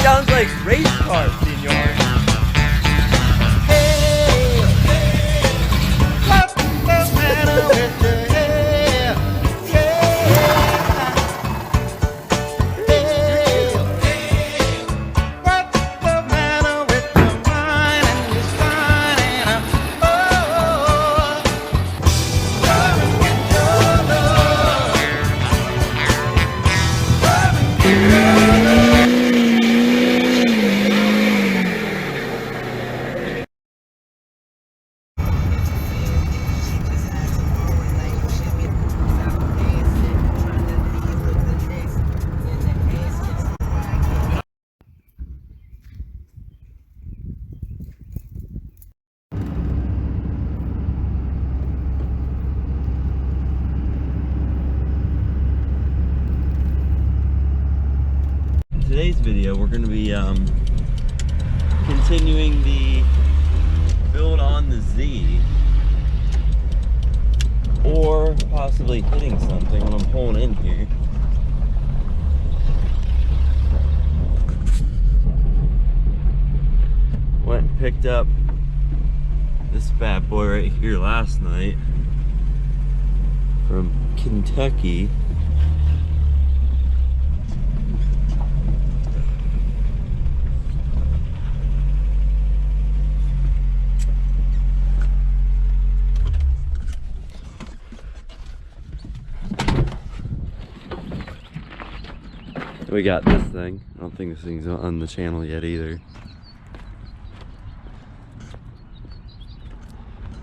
sounds like race cars, senor. Today's video, we're going to be continuing the build on the Z, or possibly hitting something when I'm pulling in here. Went and picked up this bad boy right here last night from Kentucky. We got this thing. I don't think this thing's on the channel yet either.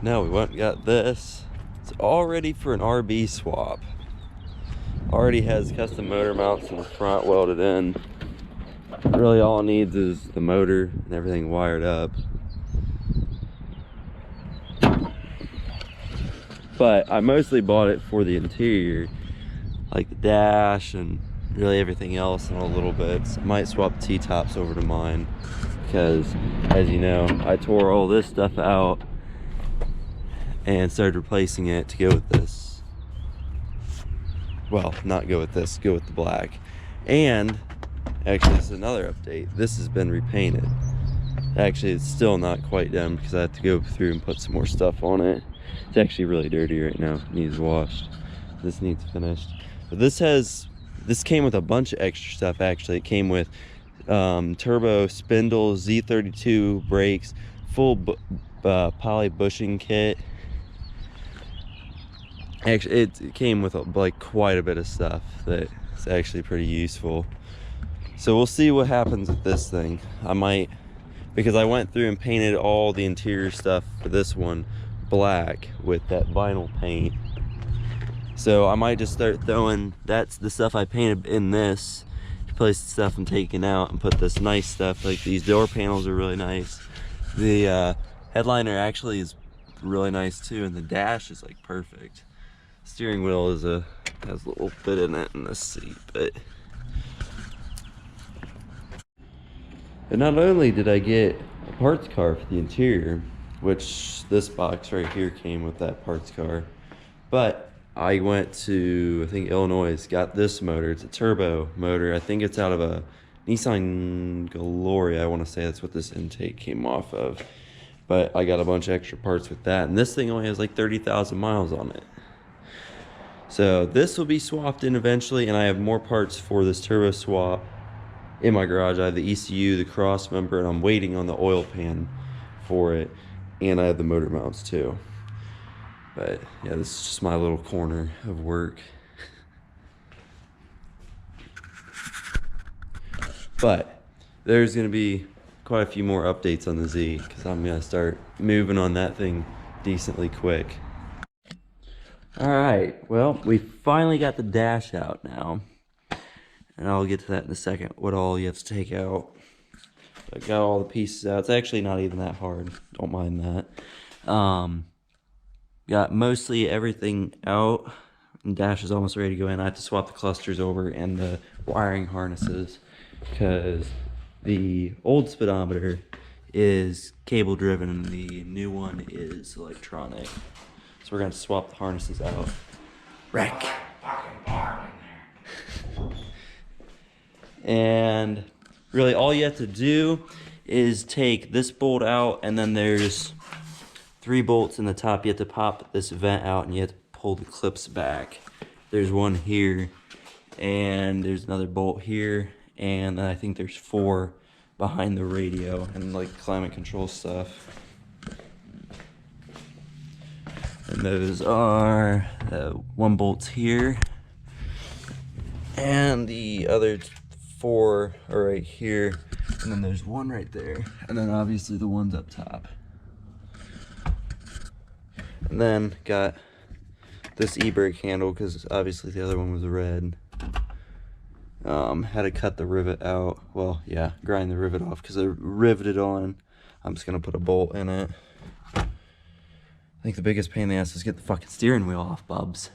Now we went and got this. It's all ready for an RB swap. Already has custom motor mounts in the front welded in. Really all it needs is the motor and everything wired up. But I mostly bought it for the interior, like the dash and really everything else in a little bit. I might swap the T-tops over to mine because, as you know, I tore all this stuff out and started replacing it to go with this. Well, not go with this, go with the black. And actually, this is another update. This has been repainted. Actually, it's still not quite done because I have to go through and put some more stuff on it. It's actually really dirty right now. It needs washed. This needs finished. But this came with a bunch of extra stuff. Actually, it came with turbo spindles, Z32 brakes, full poly bushing kit. Actually, it came with like quite a bit of stuff that's actually pretty useful. So we'll see what happens with this thing. I might, because I went through and painted all the interior stuff for this one black with that vinyl paint. So I might just start throwing, that's the stuff I painted in this, replace the stuff I'm taking out and put this nice stuff, like these door panels are really nice. The headliner actually is really nice too, and the dash is like perfect. Steering wheel has a little bit in it in this seat, but not only did I get a parts car for the interior, which this box right here came with that parts car, but I went to, I think, Illinois, got this motor. It's a turbo motor. I think it's out of a Nissan Gloria. I want to say that's what this intake came off of. But I got a bunch of extra parts with that. And this thing only has like 30,000 miles on it. So this will be swapped in eventually. And I have more parts for this turbo swap in my garage. I have the ECU, the cross member, and I'm waiting on the oil pan for it. And I have the motor mounts too. But yeah, this is just my little corner of work. But there's gonna be quite a few more updates on the Z because I'm gonna start moving on that thing decently quick. All right, well, we finally got the dash out now. And I'll get to that in a second, what all you have to take out. I got all the pieces out. It's actually not even that hard, don't mind that. Got mostly everything out, and dash is almost ready to go in. I have to swap the clusters over and the wiring harnesses because the old speedometer is cable driven and the new one is electronic. So we're going to swap the harnesses out. Wreck. And Really, all you have to do is take this bolt out, and then there's 3 bolts in the top. You have to pop this vent out, and you have to pull the clips back. There's one here, and there's another bolt here, and I think there's 4 behind the radio and like climate control stuff. And those are 1 bolt's here, and the other 4 are right here, and then there's 1 right there, and then obviously the one's up top. And then got this e-brake handle because obviously the other one was red. Had to cut the rivet out. Well, yeah, grind the rivet off because I riveted on. I'm just gonna put a bolt in it. I think the biggest pain in the ass is get the fucking steering wheel off, bubs.